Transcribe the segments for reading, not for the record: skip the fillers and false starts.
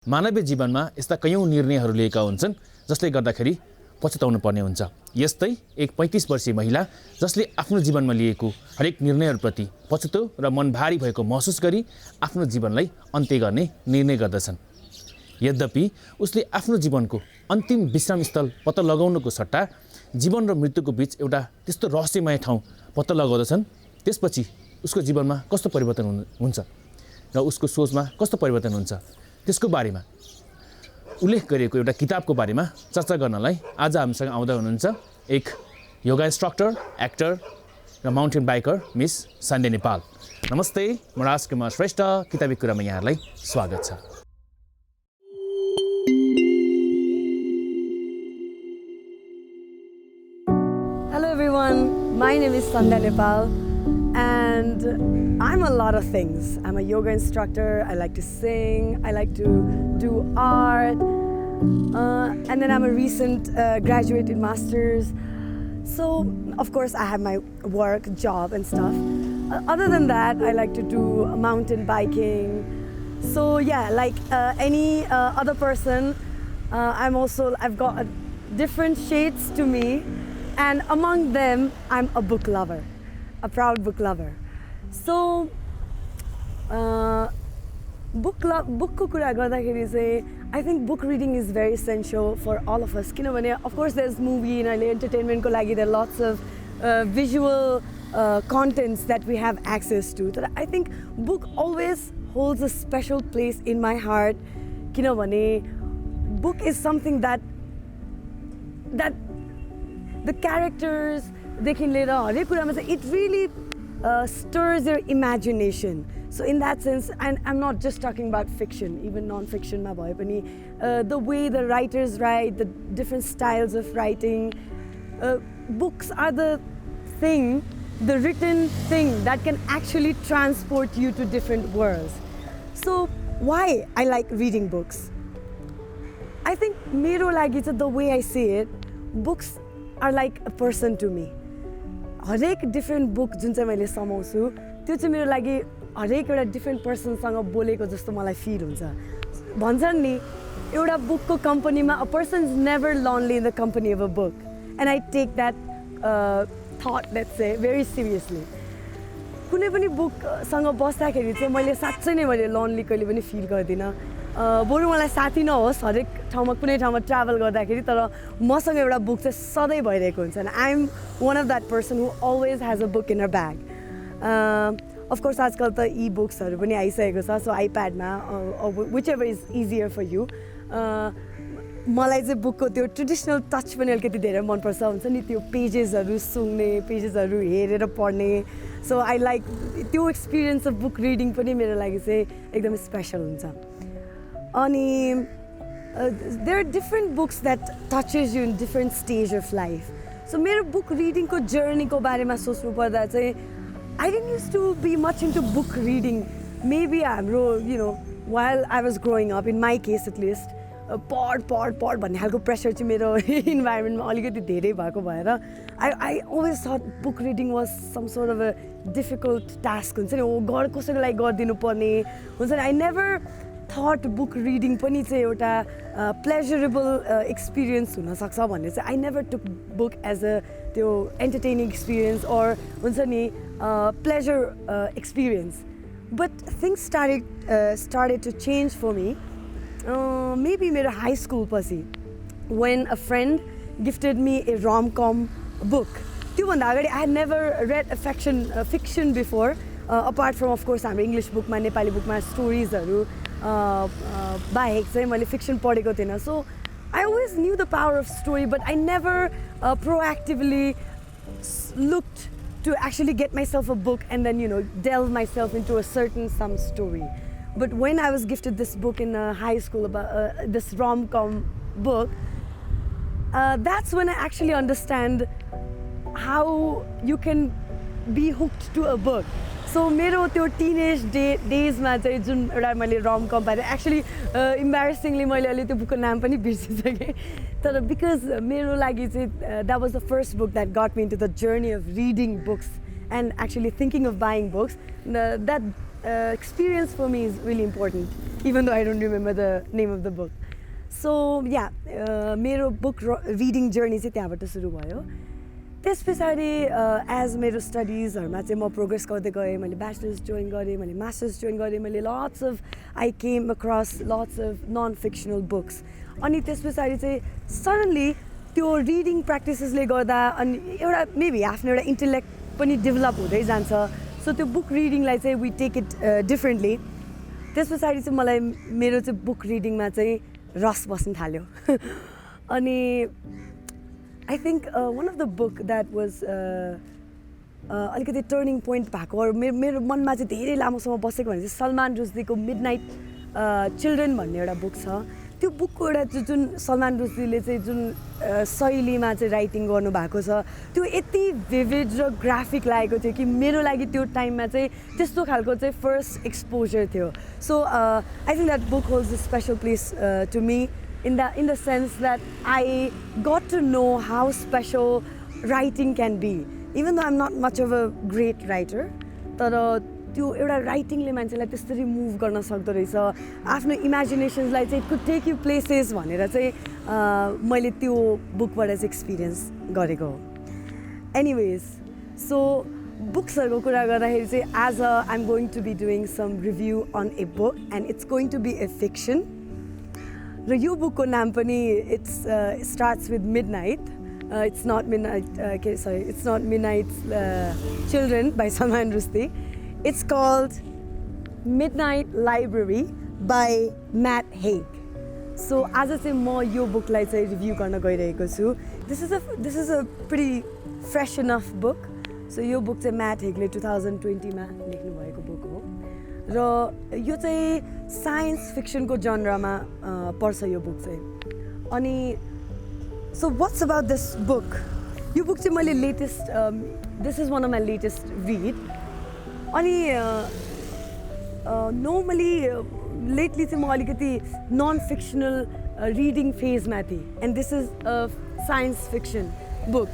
मानवीय जीवनमा यस्ता कयौं निर्णयहरू लिएका हुन्छन् जसले गर्दाखेरि पछुताउनु पर्ने हुन्छ। यस्तै एक 35 वर्षीय महिला जसले आफ्नो जीवनमा लिएको हरेक निर्णयहरूप्रति पछुतो र मन भारी भएको महसुस गरी आफ्नो जीवनलाई अन्त्य गर्ने निर्णय गर्दछन्। यद्यपि उसले आफ्नो जीवनको अन्तिम विश्राम स्थल पत्ता लगाउनको सट्टा जीवन र मृत्युको बीच एउटा त्यस्तो रहस्यमय ठाउँ पत्ता लगाउँदछन्। त्यसपछि उसको जीवनमा कस्तो परिवर्तन हुन्छ र उसको सोचमा कस्तो परिवर्तन हुन्छ त्यसको बारेमा उल्लेख गरिएको एउटा किताबको बारेमा चर्चा गर्नलाई आज हामीसँग आउँदै हुनुहुन्छ एक योगा इन्स्ट्रक्टर, एक्टर र माउन्टेन बाइकर मिस सन्ध्या नेपाल। नमस्ते, म राजकुमार श्रेष्ठ, किताबिकुरामा यहाँहरूलाई स्वागत छ। Hello everyone, my name is Sandhya Nepal and I'm a lot of things. I'm a yoga instructor, I like to sing, I like to do art, and then I'm a recent graduated master's. So of course I have my work, job and stuff. Other than that, I like to do mountain biking. So yeah, like any other person, I've got different shades to me. And among them, I'm a book lover, a proud book lover. So, bookको कुरा गर्दाखेरि चाहिँ I think book reading is very essential for all of us. किनभने of course there's movie and entertainment को लागि there are lots of visual contents that we have access to. But I think book always holds a special place in my heart. किनभने book is something that the characters, देखि लिएर हरेक कुरामा चाहिँ it really stirs your imagination. So in that sense, and I'm not just talking about fiction, even non-fiction मा भए पनि the way the writers write, the different styles of writing, books are the thing, the written thing that can actually transport you to different worlds. So why I like reading books? I think मेरो लागि चाहिँ the way I see it, books are like a person to me. हरेक different book जुन चाहिँ मैले समाउँछु त्यो चाहिँ मेरो लागि हरेक एउटा different person सँग बोलेको जस्तो मलाई feel हुन्छ। भन्छन् नि एउटा bookको companyमा a person is never lonely in the company of a book, and I take that thought, let's say, very seriously. कुनै पनि book सँग बस्दाखेरि चाहिँ मैले साच्चै नै मैले lonely कहिले पनि feel गर्दिनँ। बरु मलाई साथी नहोस् हरेक ठाउँमा कुनै ठाउँमा ट्राभल गर्दाखेरि तर मसँग एउटा बुक चाहिँ सधैँ भइरहेको हुन्छ। I am one of that person who always has a book in our bag. Of course आजकल त ई बुक्सहरू पनि आइसकेको छ, सो आइप्याडमा which ever is easier for you. मलाई चाहिँ बुकको त्यो ट्रेडिसनल टच पनि अलिकति धेरै मनपर्छ हुन्छ नि, त्यो पेजेसहरू सुँघ्ने, पेजेसहरू हेरेर पढ्ने। सो आई लाइक त्यो एक्सपिरियन्स अफ बुक रिडिङ पनि मेरो लागि चाहिँ एकदमै स्पेसल हुन्छ। अनि there are different books that touches you in different stage of life. So मेरो book reading को journey को बारेमा सोच्नु पर्दा चाहिँ I didn't used to be much into book reading. Maybe हाम्रो while I was growing up, in my case at least, पढ भन्ने खालको प्रेसर चाहिँ मेरो इन्भाइरोमेन्टमा अलिकति धेरै भएको भएर I always thought book reading was some sort of a difficult task हुन्छ नि, कसैको लागि गरिदिनु पर्ने हुन्छ नि। I never thought book reading पनि चाहिँ एउटा pleasurable experience हुन सक्छ भन्ने चाहिँ I never took book as a त्यो entertaining experience or हुन्छ नि pleasure experience. But things started to change for me. Maybe मेरो high school पछि when a friend gifted me a rom-com book. त्योभन्दा अगाडि I had never read a fiction before, apart from of course हाम्रो English book मा, Nepali book मा स्टोरिजहरू बाहेक चाहिँ मैले फिक्सन पढेको थिएन। So I always knew the power of story, but I never proactively looked to actually get myself a book and then delve myself into a certain some story. But when I was gifted this book in high school about this rom-com book, that's when I actually understand how you can be hooked to a book. So मेरो त्यो teenage डेजमा चाहिँ जुन एउटा मैले rom-com पाएँ, actually इम्बेरेसिङली मैले अहिले त्यो बुकको नाम पनि बिर्सिसकेँ, तर बिकज मेरो लागि चाहिँ that was the first book that got me into the journey of reading books and actually thinking of buying books. That experience for me is really important, even though I don't remember the name of the book. So yeah, मेरो book reading journey चाहिँ त्यहाँबाट सुरु भयो. त्यस पछाडि as मेरो स्टडिजहरूमा चाहिँ म प्रोग्रेस गर्दै गएँ. मैले ब्याचलर्स जोइन गरेँ, मैले मास्टर्स जोइन गरेँ, मैले I came across lots of non fictional books. अनि त्यस पछाडि चाहिँ सडनली त्यो रिडिङ प्र्याक्टिसेसले गर्दा अनि एउटा मेबी आफ्नो एउटा इन्टेलेक्ट पनि डेभलप हुँदै जान्छ. सो त्यो बुक रिडिङलाई चाहिँ वी टेक इट डिफ्रेन्टली. त्यस पछाडि चाहिँ मलाई मेरो चाहिँ बुक रिडिङमा चाहिँ रस बस्न थाल्यो. अनि I think one of the book that was अलिकति टर्निङ पोइन्ट भएको मेरो मनमा चाहिँ धेरै लामोसम्म बसेको भने चाहिँ सलमान रुस्दीको मिडनाइट चिल्ड्रेन भन्ने एउटा बुक छ. त्यो बुकको एउटा जुन सलमान रुस्दीले चाहिँ जुन शैलीमा चाहिँ राइटिङ गर्नुभएको छ त्यो यति भिभिड र ग्राफिक लागेको थियो कि मेरो लागि त्यो टाइममा चाहिँ त्यस्तो खालको चाहिँ फर्स्ट एक्सपोजर थियो. So I think that book holds a special place to me in the sense that I got to know how special writing can be. Even though I'm not much of a great writer, तर त्यो एउटा राइटिङले मान्छेलाई त्यसरी move गर्न सक्दो रहेछ. आफ्नो इमेजिनेसन्सलाई चाहिँ it could take you places भनेर चाहिँ मैले त्यो बुकबाट चाहिँ एक्सपिरियन्स गरेको हो. एनिवेज, सो बुक्सहरूको कुरा गर्दाखेरि चाहिँ as I'm going to be doing some review on a book and it's going to be a fiction. र यो बुकको नाम पनि starts with midnight. It's not midnight children by Salman Rushdie. It's called midnight library by Matt Haig. So आज चाहिँ म यो बुकलाई चाहिँ रिभ्यू गर्न गइरहेको छु. This is a pretty fresh enough book. So यो बुक चाहिँ म्याट हेगले 2020मा लेख्नुभएको बुक हो र यो चाहिँ साइन्स फिक्सनको जनरमा पर्छ यो बुक चाहिँ. अनि so what's about this book? यो बुक चाहिँ मैले latest this is one of my latest read. अनि नर्मली लेटली चाहिँ म अलिकति नन फिक्सनल रिडिङ फेजमा थिएँ and this is a science fiction book.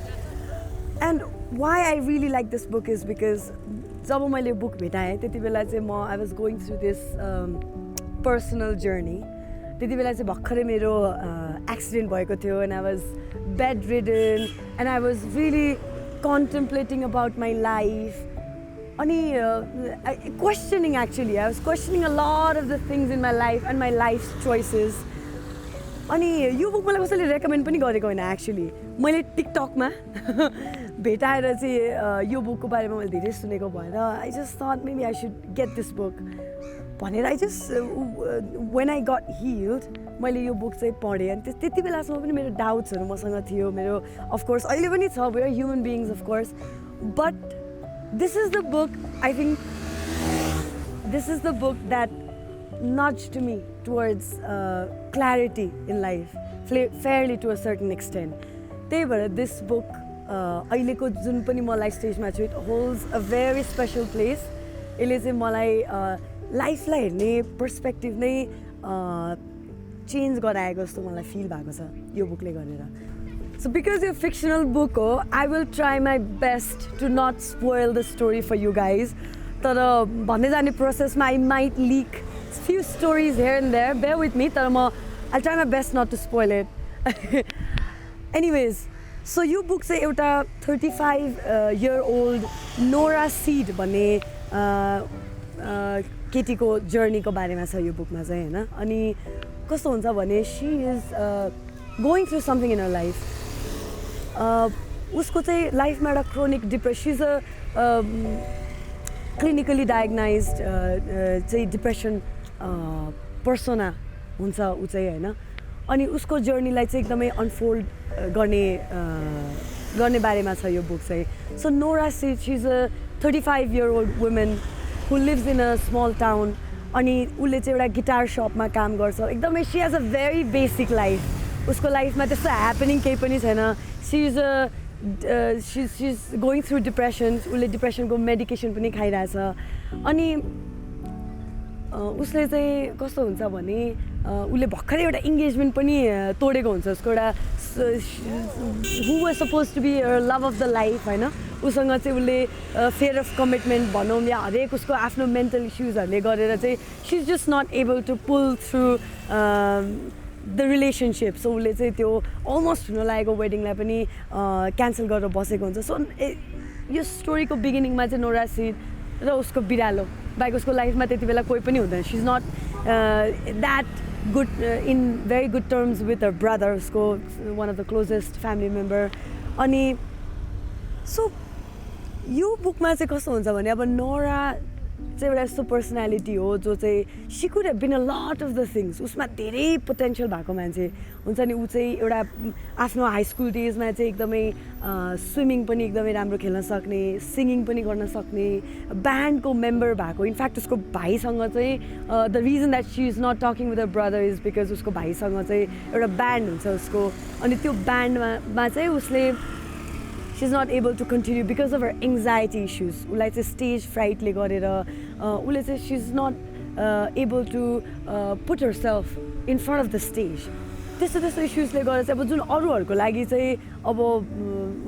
And why I really like this book is because जब मैले बुक भेटाएँ त्यति बेला चाहिँ म I was going through this personal journey. त्यति बेला चाहिँ भर्खरै मेरो एक्सिडेन्ट भएको थियो and I was bedridden and I was really contemplating about my life. अनि questioning actually I was questioning a lot of the things in my life and my life choices. अनि यो book मलाई कसैले recommend पनि गरेको होइन. Actually मैले टिकटकमा भेटाएर चाहिँ यो बुकको बारेमा मैले धेरै सुनेको भएर I just thought maybe I should get this book भनेर I just when I got healed मैले यो बुक चाहिँ पढेँ. अनि त्यति बेलासम्म पनि मेरो डाउट्सहरू मसँग थियो. मेरो अफकोर्स अहिले पनि छ, we are human beings of course. But this is the book, I think this is the book that nudged me towards clarity in life, fairly to a certain extent. त्यही भएर this book अहिलेको जुन पनि म life स्टेजमा छु, it holds a very special place. यसले चाहिँ मलाई लाइफलाई हेर्ने पर्सपेक्टिभ नै चेन्ज गराएको जस्तो मलाई फिल भएको छ यो बुकले गरेर. So because यो fictional book हो, I will try my best to not spoil the story for you guys. तर भन्दै जाने प्रोसेसमा I might leak few stories here and there, bear with me, तर म I'll try my best not to spoil it. Anyways, so यो book चाहिँ एउटा 35-year-old Nora Seed भन्ने केटीको जर्नीको बारेमा छ यो बुकमा चाहिँ हैन. अनि कस्तो हुन्छ भने she is going through something in her life. उसको चाहिँ लाइफमा एउटा chronic depression, she's a clinically diagnosed चाहिँ डिप्रेसन पर्सोना हुन्छ ऊ चाहिँ हैन. अनि उसको जर्नीलाई चाहिँ एकदमै अनफोल्ड गर्ने बारेमा छ यो बुक चाहिँ. So Nora Seed, she is a 35-year-old woman who lives in a small town. अनि उसले चाहिँ एउटा गिटार सपमा काम गर्छ. एकदमै she has a very basic life. उसको लाइफमा त्यस्तो ह्यापनिङ केही पनि छैन. She is going through depression. उसले डिप्रेसनको मेडिकेसन पनि खाइरहेछ. अनि उसले चाहिँ कस्तो हुन्छ भने उसले भर्खरै एउटा इङ्गेजमेन्ट पनि तोडेको हुन्छ उसको एउटा who was suppose to be love of the life होइन उसँग चाहिँ उसले फेयर अफ कमिटमेन्ट भनौँ या हरेक उसको आफ्नो मेन्टल इस्युजहरूले गरेर चाहिँ she is just not able to pull through the relationship so उसले चाहिँ त्यो अलमोस्ट हुन लागेको वेडिङलाई पनि क्यान्सल गरेर बसेको हुन्छ सो यो स्टोरीको बिगिनिङमा चाहिँ नोरा सिड र उसको बिरालो बाइक उसको लाइफमा त्यति बेला कोही पनि हुँदैन she is not that good in very good terms with her brother उसको one of the closest family member अनि सो यो बुकमा चाहिँ कस्तो हुन्छ भने अब नोरा चाहिँ एउटा यस्तो पर्सनालिटी हो जो चाहिँ she could have been a lot of the things उसमा धेरै पोटेन्सियल भएको मान्छे हुन्छ नि ऊ चाहिँ एउटा आफ्नो हाई स्कुल डेजमा चाहिँ एकदमै स्विमिङ पनि एकदमै राम्रो खेल्न सक्ने सिङ्गिङ पनि गर्न सक्ने ब्यान्डको मेम्बर भएको इनफ्याक्ट उसको भाइसँग चाहिँ the reason that she is not talking with a brother is because उसको भाइसँग चाहिँ एउटा ब्यान्ड हुन्छ उसको अनि त्यो ब्यान्डमा चाहिँ उसले she is not able to continue because of her anxiety issues उसलाई चाहिँ स्टेज फ्राइटले गरेर उसले चाहिँ she is not able to put herself in front of the stage त्यस्तो त्यस्तो इस्युजले गर्दा चाहिँ अब जुन अरूहरूको लागि चाहिँ अब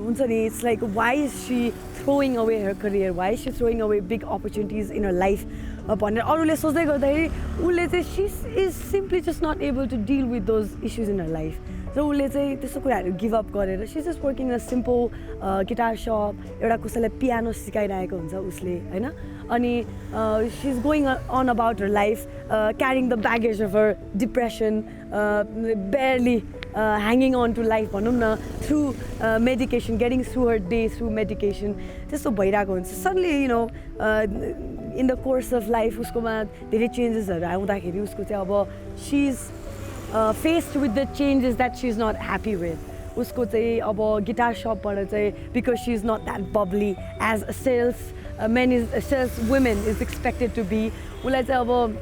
हुन्छ नि it's like why is she throwing away her career why is she throwing away big opportunities in her life भनेर अरूले सोच्दै गर्दाखेरि उसले चाहिँ she is simply just not able to deal with those issues in her life र उसले चाहिँ त्यस्तो कुराहरू गिभअप गरेर she just working a simple guitar shop एउटा कसैलाई पियानो सिकाइरहेको हुन्छ उसले होइन अनि she is going on about her life carrying the baggage of her depression barely hanging on to life भनौँ न through medication getting through her day through medication त्यस्तो भइरहेको हुन्छ suddenly you know in the course of life उसकोमा धेरै चेन्जेसहरू आउँदाखेरि उसको चाहिँ अब she is faced with the changes that she's not happy with उसको चाहिँ अब गिटार सपबाट चाहिँ because she is not that bubbly as a sales women is expected to be उसलाई चाहिँ अब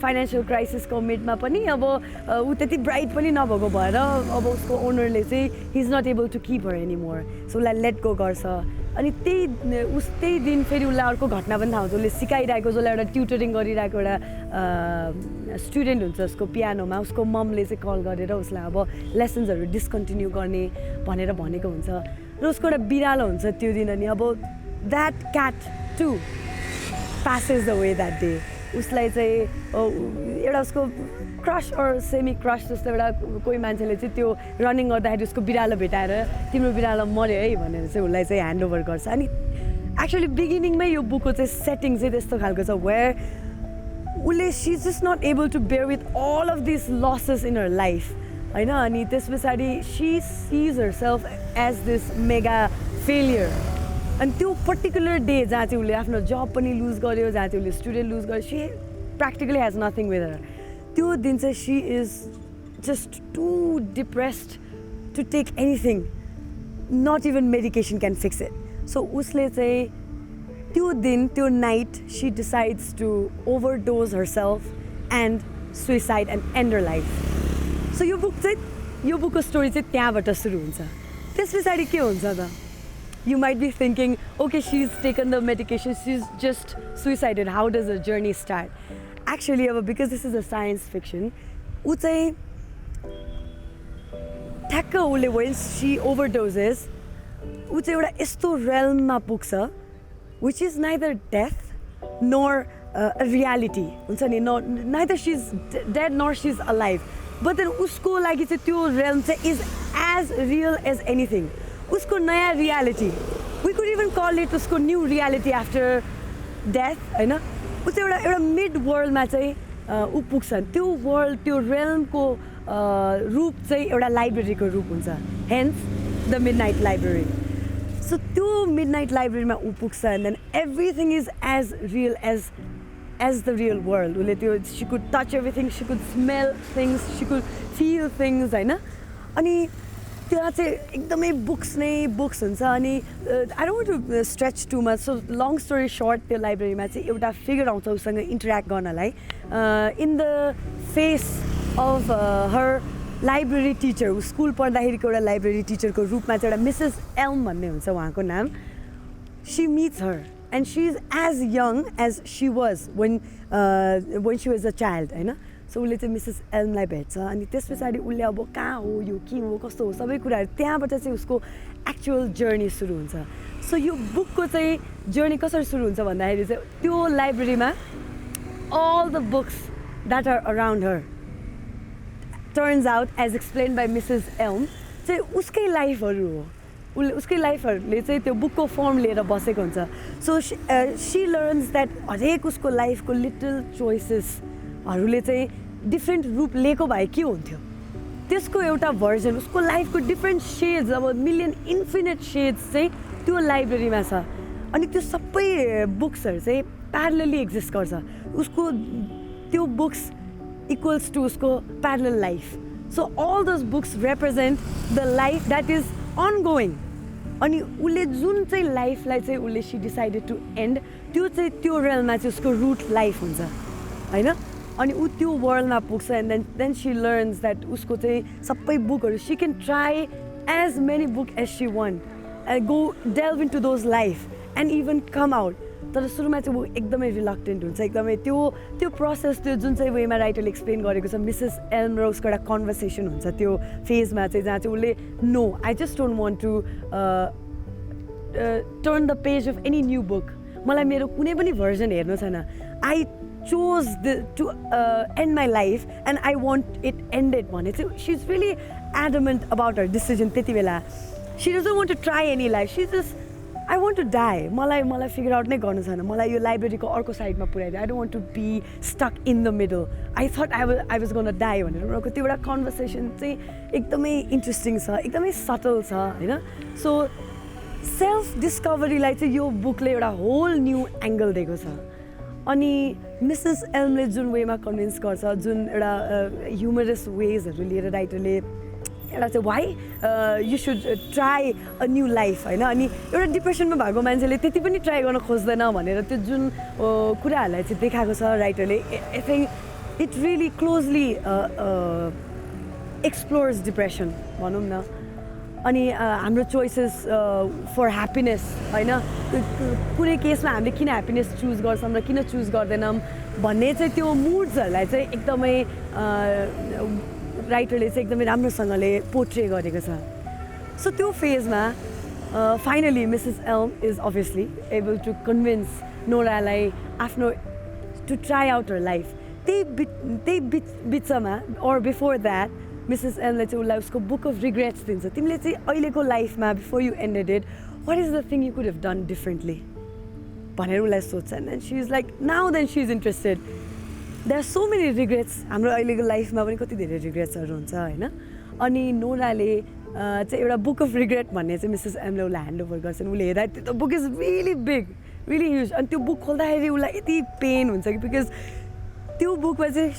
फाइनेन्सियल क्राइसिसको मिडमा पनि अब ऊ त्यति ब्राइट पनि नभएको भएर अब उसको ओनरले चाहिँ he is not able to keep her any more so उसलाई लेट गो गर्छ अनि त्यही दिन फेरि उसलाई अर्को घटना पनि थाहा हुन्छ उसले सिकाइरहेको जसलाई एउटा ट्युटरिङ गरिरहेको एउटा स्टुडेन्ट हुन्छ उसको पियानोमा उसको ममले चाहिँ कल गरेर उसलाई अब लेसन्सहरू डिस्कन्टिन्यू गर्ने भनेर भनेको हुन्छ र उसको एउटा बिरालो हुन्छ त्यो दिन अनि अब that cat too passes away that day उसलाई चाहिँ एउटा उसको क्रस अर सेमी क्रस जस्तो एउटा कोही मान्छेले चाहिँ त्यो रनिङ गर्दाखेरि उसको बिरालो भेटाएर तिम्रो बिरालो मऱ्यो है भनेर चाहिँ उसलाई चाहिँ ह्यान्ड ओभर गर्छ अनि एक्चुअली बिगिनिङमै यो बुकको चाहिँ सेटिङ चाहिँ त्यस्तो खालको छ वेयर उसले she is just not able to bear with all of this losses in her life होइन अनि त्यस पछाडि she sees herself as this mega failure अनि त्यो पर्टिकुलर डे जहाँ चाहिँ उसले आफ्नो जब पनि लुज गर्यो जहाँ चाहिँ उसले स्टुडेन्ट लुज गर्यो she practically has nothing with her त्यो दिन चाहिँ she is just too depressed to take anything not even medication can fix it so उसले चाहिँ त्यो दिन त्यो night she decides to overdose herself and suicide and and her life so यो बुकको स्टोरी चाहिँ त्यहाँबाट सुरु हुन्छ त्यस पछाडि के हुन्छ त You might be thinking, okay, she's taken the medication, she's just suicided. How does the journey start? Actually, because this is a science fiction, ऊ चाहिँ ठ्याक्क उसले when she overdoses, ऊ चाहिँ एउटा यस्तो realmमा पुग्छ, which is neither death nor a reality. हुन्छ नि, neither she's dead nor she's alive. But then उसको लागि चाहिँ त्यो realm चाहिँ is as real as anything. उसको नयाँ reality we could even call it उसको न्यू रियालिटी आफ्टर डेथ होइन ऊ चाहिँ एउटा मिड वर्ल्डमा चाहिँ ऊ पुग्छ त्यो वर्ल्ड त्यो रेल्मको रूप चाहिँ एउटा लाइब्रेरीको रूप हुन्छ hence the midnight library so त्यो मिड नाइट लाइब्रेरीमा ऊ पुग्छ and then everything is as real as the real world उसले त्यो she could touch everything she could smell things she could feel things होइन अनि त्यहाँ चाहिँ एकदमै बुक्स हुन्छ अनि I don't want to stretch too much so long story short त्यो लाइब्रेरीमा चाहिँ एउटा फिगर आउँछ उसँग इन्टरेक्ट गर्नलाई in the face of her library teacher ऊ स्कुल पढ्दाखेरिको एउटा लाइब्रेरी टिचरको रूपमा चाहिँ एउटा मिसेस एल्म भन्ने हुन्छ उहाँको नाम she meets her and she is as young as she was when she was a child होइन सो उसले चाहिँ मिसेस एल्मलाई भेट्छ अनि त्यस पछाडि उसले अब कहाँ हो यो के हो कस्तो हो सबै कुराहरू त्यहाँबाट चाहिँ उसको एक्चुअल जर्नी सुरु हुन्छ सो यो बुकको चाहिँ जर्नी कसरी सुरु हुन्छ भन्दाखेरि चाहिँ त्यो लाइब्रेरीमा all the books that are around her turns out as explained by Mrs. Elm चाहिँ उसकै लाइफहरू हो उसकै लाइफहरूले चाहिँ त्यो बुकको फर्म लिएर बसेको हुन्छ सो सी लर्न्स द्याट हरेक उसको लाइफको लिटल चोइसेसहरूले चाहिँ डिफ्रेन्ट रूप लिएको भए के हुन्थ्यो त्यसको एउटा भर्जन उसको लाइफको डिफ्रेन्ट सेड्स अब मिलियन इन्फिनिट सेड्स चाहिँ त्यो लाइब्रेरीमा छ अनि त्यो सबै बुक्सहरू चाहिँ प्यारलली एक्जिस्ट गर्छ उसको त्यो बुक्स इक्वल्स टु उसको parallel life so all those books represent the life that is ongoing अनि उसले जुन चाहिँ लाइफलाई चाहिँ उसले सी डिसाइडेड टु एन्ड त्यो चाहिँ त्यो रेलमा चाहिँ उसको रुट लाइफ हुन्छ होइन अनि ऊ त्यो वर्ल्डमा पुग्छ and then she learns that उसको चाहिँ सबै बुकहरू she can try as many book as she want go delve into those life and even come out तर सुरुमा चाहिँ ऊ एकदमै रिलक्टेन्ट हुन्छ एकदमै त्यो प्रोसेस त्यो जुन चाहिँ वेमा राइटरले एक्सप्लेन गरेको छ मिसेस एल्म र उसको एउटा कन्भर्सेसन हुन्छ त्यो फेजमा चाहिँ जहाँ चाहिँ उसले no I just don't want to turn the page of any new book मलाई मेरो कुनै पनि भर्जन हेर्नु छैन I choose to end my life and I want it ended भने चाहिँ she is really adamant about her decision त्यति बेला she doesn't want to try any life she just I want to die मलाई figure out नै गर्नु छैन मलाई यो लाइब्रेरीको अर्को साइडमा पुऱ्याइदियो I don't want to be stuck in the middle I thought I was gonna die भनेर उनीहरूको त्यो एउटा कन्भर्सेसन चाहिँ एकदमै इन्ट्रेस्टिङ छ एकदमै सटल छ होइन सो सेल्फ डिस्कभरीलाई चाहिँ यो बुकले एउटा होल न्यू एङ्गल दिएको छ अनि मिसेस एल्मले जुन वेमा कन्भिन्स गर्छ जुन एउटा ह्युमरस वेजहरू लिएर राइटरले एउटा चाहिँ why you should try a new life होइन अनि एउटा डिप्रेसनमा भएको मान्छेले त्यति पनि ट्राई गर्न खोज्दैन भनेर त्यो जुन कुराहरूलाई चाहिँ देखाएको छ राइटरले I think it really closely explores depression भनौँ न अनि हाम्रो चोइसेस फर ह्याप्पिनेस होइन कुनै केसमा हामीले किन ह्याप्पिनेस चुज गर्छौँ र किन चुज गर्दैनौँ भन्ने चाहिँ त्यो मुड्सहरूलाई चाहिँ एकदमै राइटरले चाहिँ एकदमै राम्रोसँगले पोर्ट्रे गरेको छ सो त्यो फेजमा finally Mrs Elm is obviously able to convince नोरालाई आफ्नो to try out her life त्यही बिचमा अर बिफोर द्याट मिसेस एल्मले चाहिँ उसलाई उसको बुक अफ रिग्रेट्स दिन्छ तिमीले चाहिँ अहिलेको लाइफमा before you ended it what is the thing you could have done differently भनेर उसलाई सोध्छ and she is like now then she is interested there are so many regrets हाम्रो अहिलेको लाइफमा पनि कति धेरै रिग्रेट्सहरू हुन्छ होइन अनि नोराले चाहिँ एउटा बुक अफ रिग्रेट भन्ने चाहिँ मिसेस एमले उसलाई ह्यान्ड ओभर गर्छन् उसले हेर्दा त्यो book is really big really huge अनि त्यो बुक खोल्दाखेरि उसलाई यति पेन हुन्छ कि बिकज त्यो बुकमा चाहिँ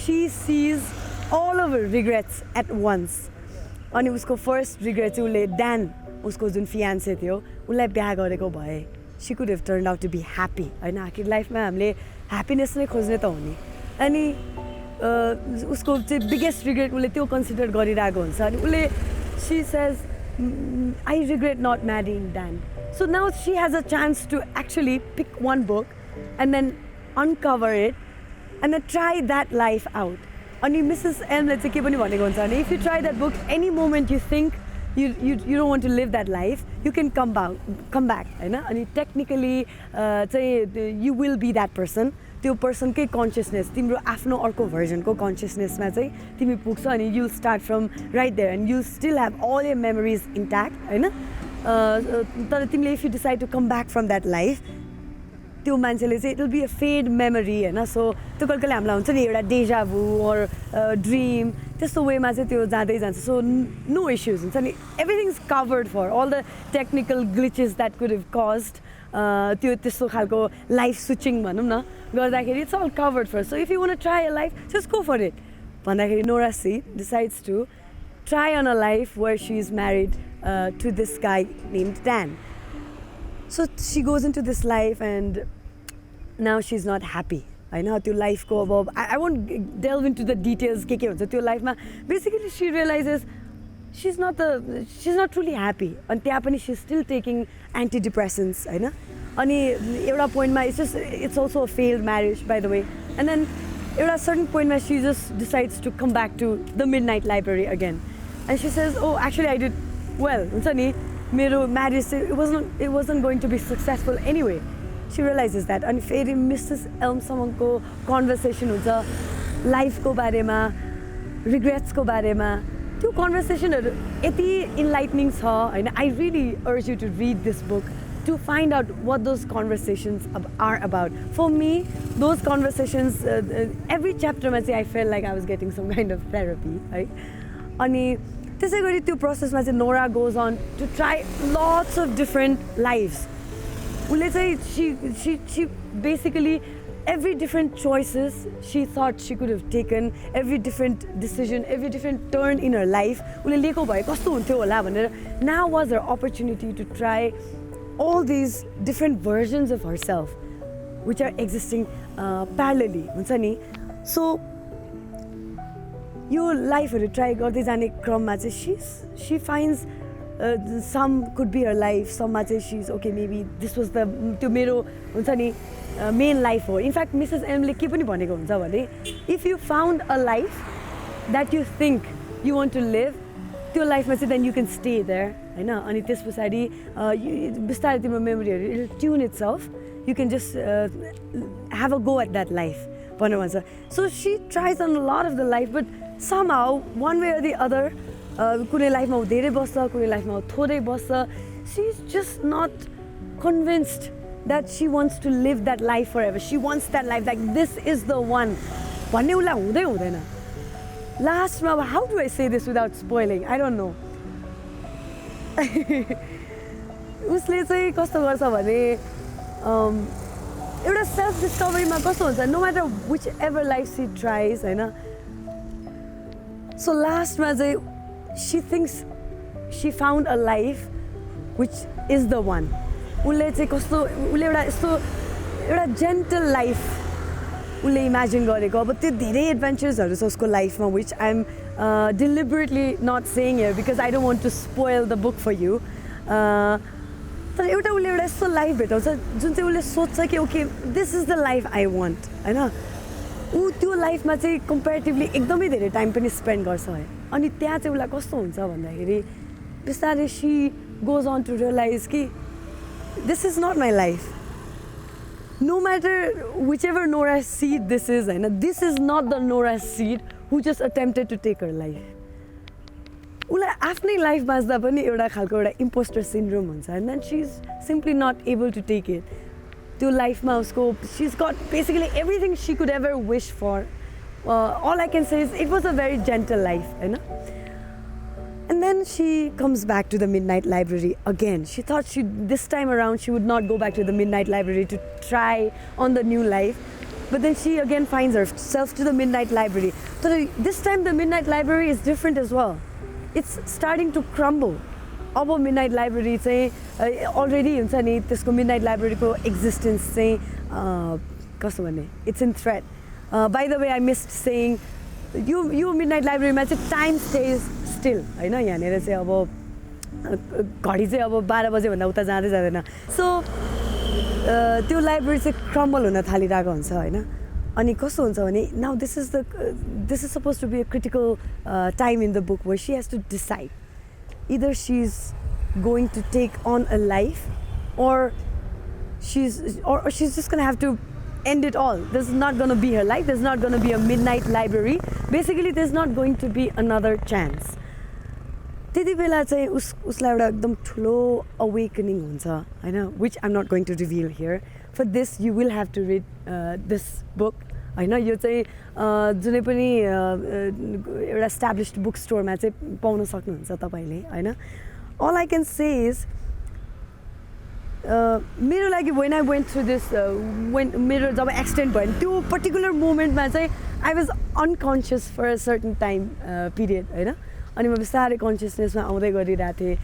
she sees all of regrets at once अनि उसको फर्स्ट रिग्रेट चाहिँ उसले ड्यान उसको जुन फियान्से थियो उसलाई बिहा गरेको भए she could have turn out to be happy होइन आखिर लाइफमा हामीले ह्याप्पिनेस नै खोज्ने त हो नि अनि उसको चाहिँ बिगेस्ट रिग्रेट उसले त्यो कन्सिडर गरिरहेको हुन्छ अनि उसले she says I regret not marrying Dan so now she has a chance to actually pick one book and then uncover it and then try that life out अनि Mrs एमले चाहिँ के पनि भनेको हुन्छ भने if you try that book any moment you think you don't want to live that life you can come back होइन अनि टेक्निकली चाहिँ you will be that person त्यो पर्सनकै कन्सियसनेस तिम्रो आफ्नो अर्को भर्जनको कन्सियसनेसमा चाहिँ तिमी पुग्छ अनि you'll start from right there and you'll still have all your memories intact होइन तर तिमीले if you decide to come back from that life त्यो मान्छेले चाहिँ it will be a fade memory होइन सो त्यो कहिले कहिले हामीलाई हुन्छ नि एउटा डेजा भू अर ड्रिम त्यस्तो वेमा चाहिँ त्यो जाँदै जान्छ सो नो इस्युज हुन्छ नि everything is covered for all the technical glitches that could have caused त्यो त्यस्तो खालको लाइफ स्विचिङ भनौँ न गर्दाखेरि it's all covered for so if you want try a life just go for it भन्दाखेरि Nora she decides to try on a life where she is married to this guy named Dan So she goes into this life and now she's not happy. I know त्यो लाइफको अब I won't delve into the details के हुन्छ त्यो लाइफमा basically she realizes she's not truly happy अनि त्यहाँ पनि she's still taking antidepressants होइन अनि एउटा पोइन्टमा it's also a failed marriage by the way and then at a certain point where she just decides to come back to the Midnight Library again. And she says, oh, actually I did well. मेरो marriage, it wasn't going to be successful anyway. She realizes that. And फेरि Mrs. Elmsamangको conversation हुन्छ लाइफको बारेमा, रिग्रेट्सको बारेमा. त्यो कन्भर्सेसनहरू यति इन्लाइटनिङ छ हैन. I really urge you to read this book to find out what those conversations are about. For me, those conversations, every chapter I felt like I was getting some kind of therapy, right? अनि त्यसै गरी त्यो प्रोसेसमा चाहिँ Nora goes on to try lots of different lives. उसले चाहिँ she basically every different choices she thought she could have taken, every different decision, every different turn in her life, उसले लिएको भए कस्तो हुन्थ्यो होला भनेर, now was her opportunity to try all these different versions of herself which are existing parallelly, हुन्छ नि. So यो लाइफहरू ट्राई गर्दै जाने क्रममा चाहिँ she finds some could be her life, someमा चाहिँ she's okay, maybe this was the त्यो मेरो हुन्छ नि main life हो. In fact, Mrs. M ले के पनि भनेको हुन्छ भने, if you found a life that you think you want to live, त्यो लाइफमा चाहिँ then you can stay there, हैन. अनि त्यस पछाडि बिस्तारै तिम्रो मेमोरीहरू it'll tune itself, you can just have a go at that life भनेर भन्छ. So she tries on a lot of the life, but somehow one way or the other कुनै लाइफमा धेरै बस्छ, कुनै लाइफमा थोरै बस्छ. She's just not convinced that she wants to live that life forever. She wants that life, like this is the one भन्ने उसलाई हुँदै हुँदैन. Lastमा, how do I say this without spoiling? I don't know. उसले चाहिँ कस्तो गर्छ भने एउटा सेल्फ डिस्कभरीमा कस्तो हुन्छ, no matter whichever life she tries, हैन. So lastमा चाहिँ she thinks she found a life which is the one. उसले चाहिँ कस्तो उसले एउटा यस्तो एउटा जेन्टल लाइफ उसले इमेजिन गरेको. अब त्यो धेरै एडभेन्चर्सहरू छ उसको लाइफमा, which I'm deliberately not saying here because I don't want to spoil the book for you. तर एउटा उसले एउटा यस्तो लाइफ भेटाउँछ जुन चाहिँ उसले सोच्छ कि okay this is the life I want, हैन. ऊ त्यो लाइफमा चाहिँ कम्पेरिटिभली एकदमै धेरै टाइम पनि स्पेन्ड गर्छ है. अनि त्यहाँ चाहिँ उसलाई कस्तो हुन्छ भन्दाखेरि बिस्तारै she goes on to realise कि this is not my life. No matter whichever Nora seed this is, this is not the Nora seed who just attempted to take her life. उसलाई आफ्नै लाइफ बाँच्दा पनि एउटा खालको एउटा impostor syndrome हुन्छ, and then she's simply not able to take it. त्यो लाइफमा उसको she's got basically everything she could ever wish for. All I can say is it was a very gentle life, हैन. And then she comes back to the Midnight Library again. She thought this time around she would not go back to the Midnight Library to try on the new life. But then she again finds herself to the Midnight Library. So this time the Midnight Library is different as well. It's starting to crumble. अब Midnight Library चाहिँ already हुन्छ नि त्यसको Midnight Library को existence चाहिँ कस्तो भन्ने, it's in threat. By the way, I missed saying यो Midnight Library मा चाहिँ time stays still, हैन. यहाँनिर चाहिँ अब घडी चाहिँ अब 12 बजे भन्दा उता जाँदै जाँदैन. So त्यो लाइब्रेरी चाहिँ क्रम्बल हुन थालिरहेको हुन्छ, हैन. अनि कस्तो हुन्छ भने now this is supposed to be a critical time in the book where she has to decide either she's going to take on a life or she's just going to have to end it all. This is not going to be her life. There's not going to be a Midnight Library. Basically, there's not going to be another chance. त्यति बेला चाहिँ उसलाई एउटा एकदम ठुलो awakening हुन्छ, हैन, which I'm not going to reveal here. For this, you will have to read this book, हैन. यो चाहिँ जुनै पनि एउटा established bookstore-मा चाहिँ पाउन सक्नुहुन्छ तपाईले, हैन. All I can say is मेरो लागि when I went through this when मेरो जब accident भयो त्यो particular momentमा चाहिँ I was unconscious for a certain time period, हैन. अनि म बिस्तारै कन्सियसनेसमा आउँदै गरिरहेको थिएँ.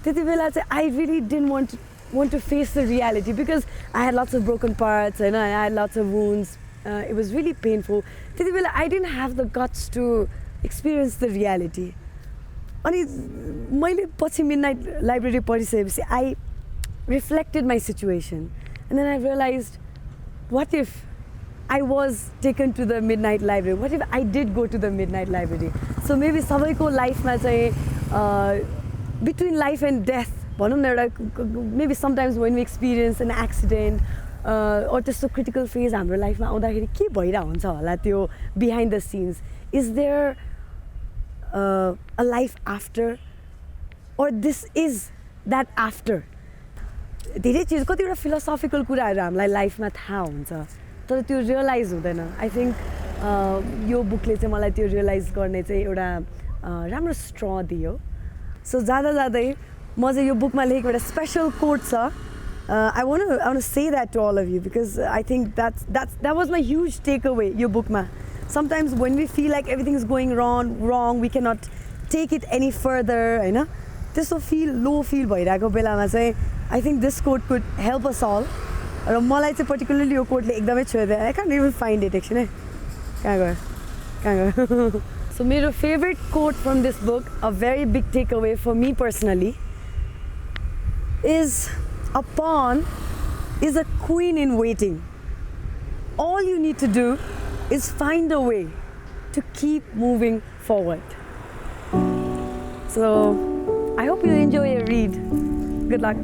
त्यति बेला चाहिँ I really didn't want to face the reality because I had lots of broken parts, and I had lots of wounds. It was really painful. त्यति बेला I didn't have the guts to experience the reality. अनि मैले पछि Midnight Library पढिसकेपछि I reflected my situation, and then I realized, what if I was taken to the Midnight Library? What if I did go to the Midnight Library? So maybe सबैको लाइफमा चाहिँ between life and death भनौँ न एउटा maybe sometimes when we experience an accident or त्यस्तो critical phase हाम्रो लाइफमा आउँदाखेरि के भइरा हुन्छ होला त्यो behind the scenes. Is there a life after, or this is that after? धेरै चिज कतिवटा फिलोसफिकल कुराहरू हामीलाई लाइफमा थाहा हुन्छ तर त्यो रियलाइज हुँदैन. आई थिङ्क यो बुकले चाहिँ मलाई त्यो रियलाइज गर्ने चाहिँ एउटा राम्रो स्ट्र दियो. सो जाँदा जाँदै म चाहिँ यो बुकमा लेखेको एउटा स्पेसल कोट छ. I want to say that to all of you because I think that was my huge takeaway यो बुकमा. Sometimes when we feel like everything is going wrong, we cannot take it any further, हैन? त्यस्तो low feel भइरहेको बेलामा चाहिँ I think this quote could help us all. र मलाई चाहिँ particularly यो quoteले एकदमै छोइदियो. I can't even find it actually. कहाँ गयो? So मेरो favorite quote from this book, a very big takeaway for me personally, is a pawn is a queen in waiting. All you need to do is find a way to keep moving forward. So I hope you enjoy your read. Good luck.